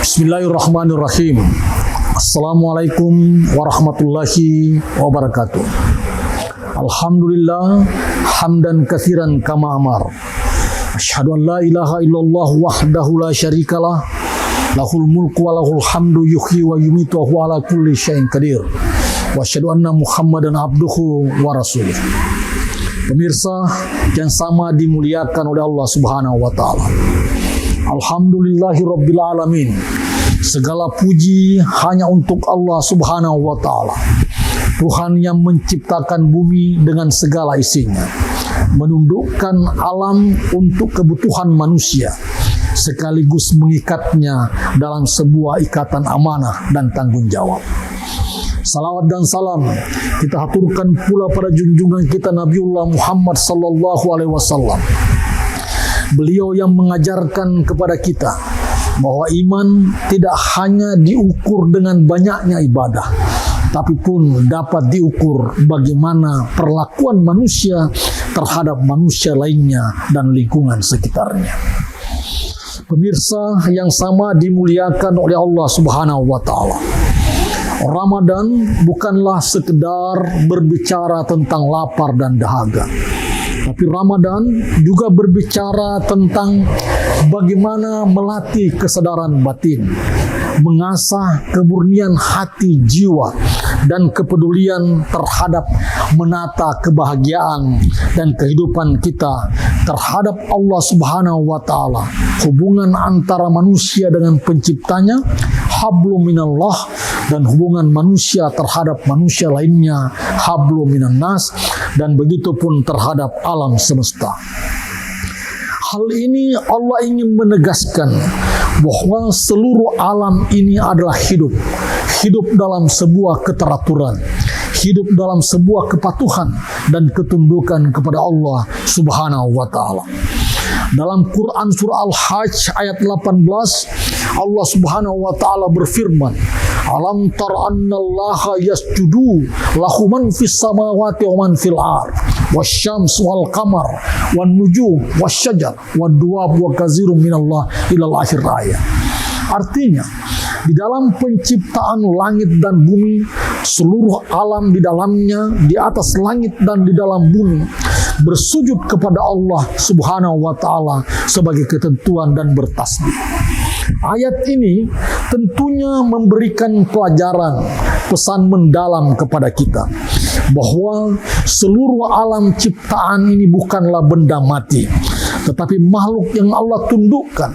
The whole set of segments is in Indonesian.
Bismillahirrahmanirrahim. Assalamualaikum warahmatullahi wabarakatuh. Alhamdulillah hamdan katsiran kama amar. Asyhadu an la ilaha illallah wahdahu la syarikalah. Lahul mulku wa lahul hamdu yuhyi wa yumitu wa huwa ala kulli syai'in qadir. Wa asyhadu anna Muhammadan abduhu wa rasuluh. Pemirsa yang sama dimuliakan oleh Allah Subhanahu wa taala. Alhamdulillahirabbil alamin. Segala puji hanya untuk Allah Subhanahu wa taala. Tuhan yang menciptakan bumi dengan segala isinya, menundukkan alam untuk kebutuhan manusia, sekaligus mengikatnya dalam sebuah ikatan amanah dan tanggung jawab. Salawat dan salam kita haturkan pula pada junjungan kita Nabiullah Muhammad sallallahu alaihi wasallam. Beliau yang mengajarkan kepada kita bahwa iman tidak hanya diukur dengan banyaknya ibadah, tapi pun dapat diukur bagaimana perlakuan manusia terhadap manusia lainnya dan lingkungan sekitarnya. Pemirsa yang sama dimuliakan oleh Allah Subhanahu wa taala. Ramadan bukanlah sekedar berbicara tentang lapar dan dahaga, tapi Ramadan juga berbicara tentang bagaimana melatih kesadaran batin, mengasah kemurnian hati jiwa, dan kepedulian terhadap menata kebahagiaan dan kehidupan kita terhadap Allah Subhanahu wa taala. Hubungan antara manusia dengan penciptanya, hablum minallah, dan hubungan manusia terhadap manusia lainnya, hablum minan nas, dan begitu pun terhadap alam semesta. Hal ini Allah ingin menegaskan bahwa seluruh alam ini adalah hidup dalam sebuah keteraturan, hidup dalam sebuah kepatuhan dan ketundukan kepada Allah Subhanahu wa taala. Dalam Quran surah Al-Hajj ayat 18, Allah Subhanahu wa taala berfirman, "Alam tara annallaha yasjudu lahu man fis samawati wa man fil ard, wasyams wal qamar wan nujum wasyajar wad duwab wa katsirun minallah ilal akhir ayat." Artinya, di dalam penciptaan langit dan bumi, seluruh alam di dalamnya, di atas langit dan di dalam bumi, bersujud kepada Allah Subhanahu wa taala sebagai ketentuan dan bertasbih. Ayat ini tentunya memberikan pelajaran, pesan mendalam kepada kita bahwa seluruh alam ciptaan ini bukanlah benda mati, tetapi makhluk yang Allah tundukkan,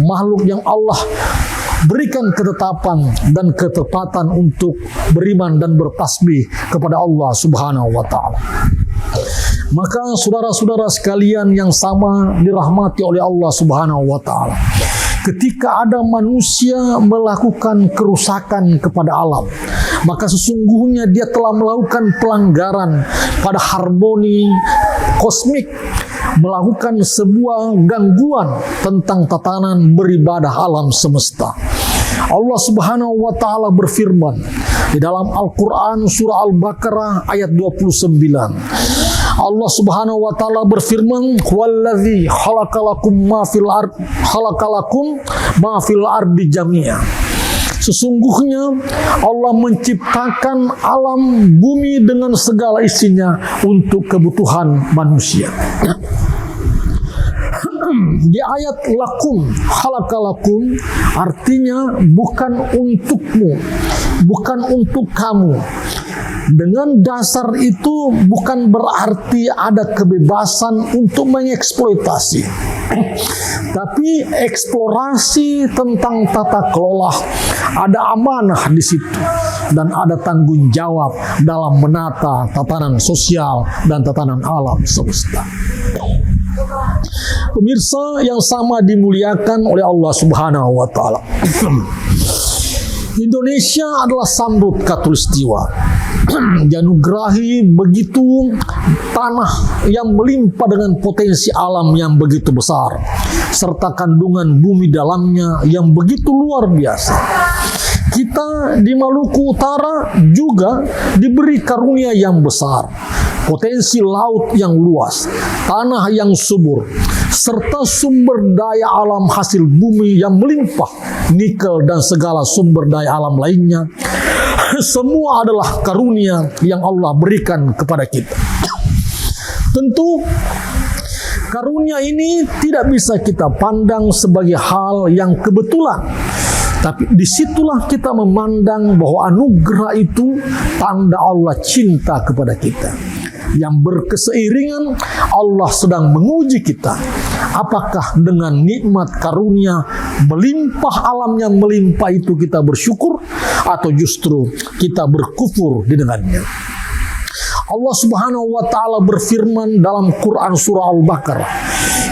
makhluk yang Allah berikan ketetapan dan ketepatan untuk beriman dan bertasbih kepada Allah Subhanahu wa taala. Maka saudara-saudara sekalian yang sama dirahmati oleh Allah Subhanahu wa taala, ketika ada manusia melakukan kerusakan kepada alam, maka sesungguhnya dia telah melakukan pelanggaran pada harmoni kosmik, melakukan sebuah gangguan tentang tatanan beribadah alam semesta. Allah Subhanahu wa taala berfirman di dalam Al-Qur'an surah Al-Baqarah ayat 29. Allah Subhanahu wa taala berfirman, "Wallazi khalaqalakum ma fil ardi jami'a." Sesungguhnya Allah menciptakan alam bumi dengan segala isinya untuk kebutuhan manusia. Di ayat lakum, khalaqalakum, artinya bukan untukmu, bukan untuk kamu. Dengan dasar itu bukan berarti ada kebebasan untuk mengeksploitasi, tapi eksplorasi tentang tata kelola, ada amanah di situ dan ada tanggung jawab dalam menata tatanan sosial dan tatanan alam semesta. Pemirsa yang sama dimuliakan oleh Allah Subhanahu wa taala. Indonesia adalah Samrut Khatulistiwa, dianugerahi begitu tanah yang melimpah dengan potensi alam yang begitu besar, serta kandungan bumi dalamnya yang begitu luar biasa. Kita di Maluku Utara juga diberi karunia yang besar, potensi laut yang luas, tanah yang subur, serta sumber daya alam hasil bumi yang melimpah, nikel dan segala sumber daya alam lainnya, semua adalah karunia yang Allah berikan kepada kita. Tentu karunia ini tidak bisa kita pandang sebagai hal yang kebetulan, tapi disitulah kita memandang bahwa anugerah itu tanda Allah cinta kepada kita, yang berkeseiringan Allah sedang menguji kita. Apakah dengan nikmat karunia melimpah, alam yang melimpah itu kita bersyukur, atau justru kita berkufur di dengannya? Allah Subhanahu wa taala berfirman dalam Quran surah Al-Baqarah,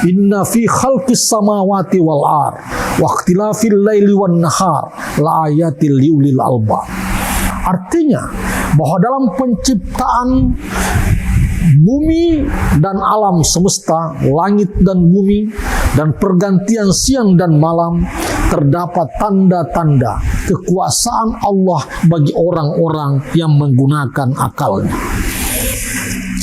"Inna fi khalqis samawati wal ard wa ikhtilafil laili wan nahar la ayatil liulil albab." Artinya bahwa dalam penciptaan bumi dan alam semesta, langit dan bumi, dan pergantian siang dan malam, terdapat tanda-tanda kekuasaan Allah bagi orang-orang yang menggunakan akalnya.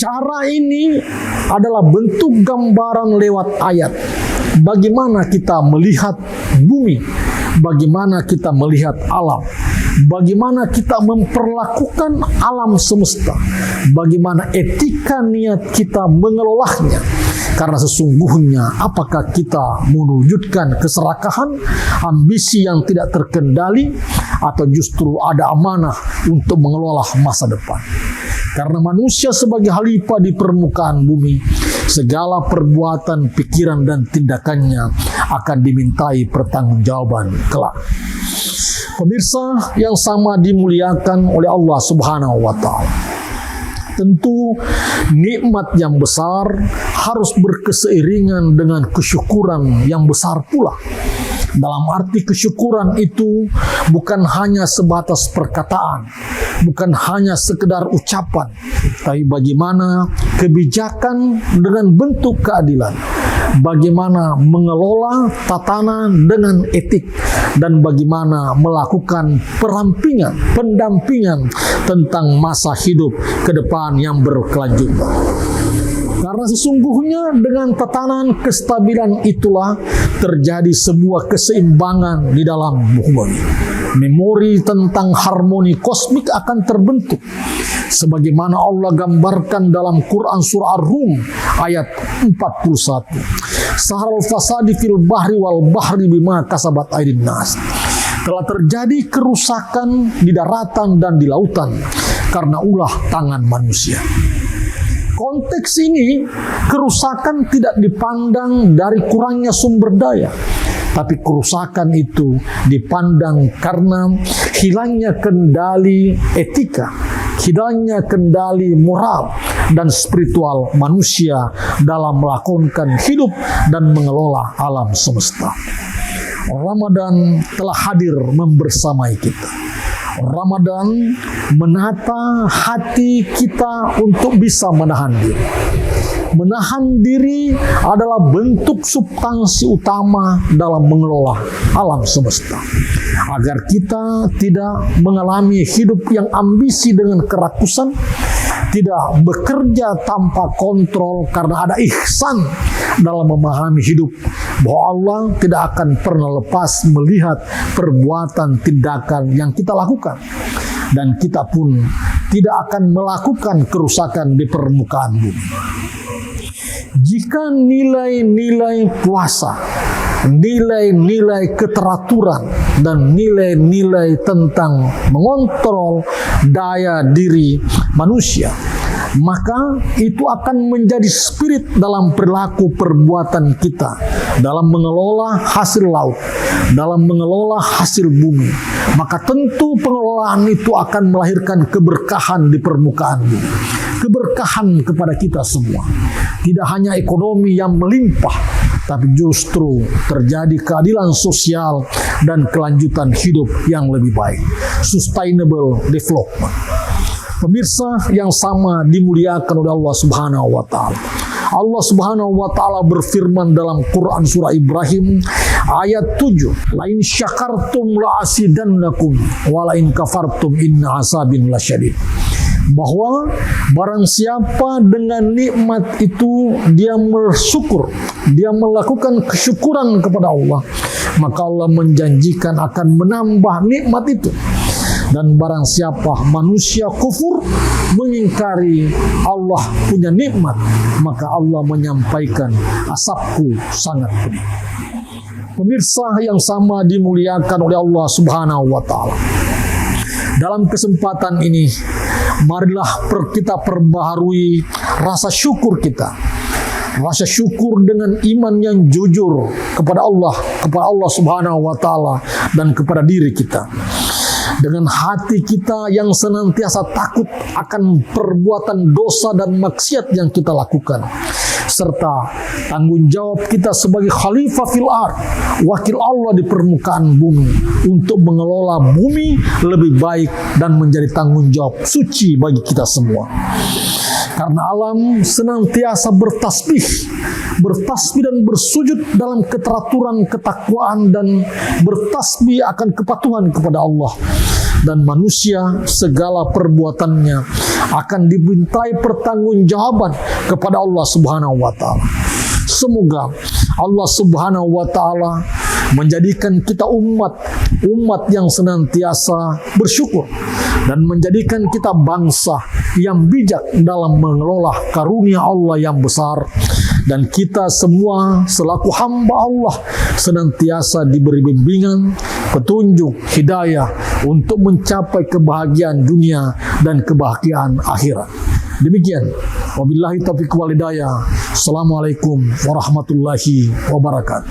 Cara ini adalah bentuk gambaran lewat ayat. Bagaimana kita melihat bumi, bagaimana kita melihat alam, bagaimana kita memperlakukan alam semesta, bagaimana etika niat kita mengelolanya. Karena sesungguhnya apakah kita mewujudkan keserakahan, ambisi yang tidak terkendali, atau justru ada amanah untuk mengelola masa depan. Karena manusia sebagai khalifah di permukaan bumi, segala perbuatan, pikiran, dan tindakannya akan dimintai pertanggungjawaban kelak. Pemirsa yang sama dimuliakan oleh Allah Subhanahu wa taala. Tentu nikmat yang besar harus berkeseiringan dengan kesyukuran yang besar pula. Dalam arti kesyukuran itu bukan hanya sebatas perkataan, bukan hanya sekedar ucapan, tapi bagaimana kebijakan dengan bentuk keadilan, bagaimana mengelola tatanan dengan etik, dan bagaimana melakukan perampingan, pendampingan tentang masa hidup ke depan yang berkelanjutan. Karena sesungguhnya dengan tatanan kestabilan itulah terjadi sebuah keseimbangan di dalam bumi. Memori tentang harmoni kosmik akan terbentuk. Sebagaimana Allah gambarkan dalam Quran surah Ar-Rum ayat 41. Saharal fasadi fil bahri wal bahri bima kasabat aydin nas. Telah terjadi kerusakan di daratan dan di lautan karena ulah tangan manusia. Konteks ini, kerusakan tidak dipandang dari kurangnya sumber daya, tapi kerusakan itu dipandang karena hilangnya kendali etika, hilangnya kendali moral dan spiritual manusia dalam melakukan hidup dan mengelola alam semesta. Ramadan telah hadir membersamai kita. Ramadan menata hati kita untuk bisa menahan diri. Menahan diri adalah bentuk substansi utama dalam mengelola alam semesta. Agar kita tidak mengalami hidup yang ambisi dengan kerakusan, tidak bekerja tanpa kontrol karena ada ihsan dalam memahami hidup, bahwa Allah tidak akan pernah lepas melihat perbuatan tindakan yang kita lakukan, dan kita pun tidak akan melakukan kerusakan di permukaan bumi. Jika nilai-nilai puasa, nilai-nilai keteraturan, dan nilai-nilai tentang mengontrol daya diri manusia, maka itu akan menjadi spirit dalam perilaku perbuatan kita, dalam mengelola hasil laut, dalam mengelola hasil bumi. Maka tentu pengelolaan itu akan melahirkan keberkahan di permukaan bumi, keberkahan kepada kita semua. Tidak hanya ekonomi yang melimpah, tapi justru terjadi keadilan sosial dan kelanjutan hidup yang lebih baik, sustainable development. Pemirsa yang sama dimuliakan oleh Allah Subhanahu wa taala. Allah Subhanahu wa taala berfirman dalam Quran surah Ibrahim ayat 7, "La in syakartum la asidannakum wa la in kafartum inna asabin lasyadid." bahwa barang siapa dengan nikmat itu dia bersyukur, dia melakukan kesyukuran kepada Allah, maka Allah menjanjikan akan menambah nikmat itu. Dan barang siapa manusia kufur, mengingkari Allah punya nikmat, maka Allah menyampaikan asapku sangat pedih. Pemirsa yang sama dimuliakan oleh Allah Subhanahu wa Ta'ala. Dalam kesempatan ini, marilah kita perbaharui rasa syukur kita. Rasa syukur dengan iman yang jujur kepada Allah Subhanahu wa Ta'ala dan kepada diri kita. Dengan hati kita yang senantiasa takut akan perbuatan dosa dan maksiat yang kita lakukan, serta tanggung jawab kita sebagai khalifah fil ard, wakil Allah di permukaan bumi, untuk mengelola bumi lebih baik dan menjadi tanggung jawab suci bagi kita semua. Karena alam senantiasa bertasbih dan bersujud dalam keteraturan ketakwaan dan bertasbih akan kepatuhan kepada Allah. Dan manusia segala perbuatannya akan dibintai pertanggungjawaban kepada Allah Subhanahu wa Ta'ala. Semoga Allah Subhanahu wa Ta'ala menjadikan kita umat yang senantiasa bersyukur dan menjadikan kita bangsa yang bijak dalam mengelola karunia Allah yang besar, dan kita semua selaku hamba Allah senantiasa diberi bimbingan, petunjuk, hidayah untuk mencapai kebahagiaan dunia dan kebahagiaan akhirat. Demikian, wabillahi taufiq wal hidayah. Assalamualaikum warahmatullahi wabarakatuh.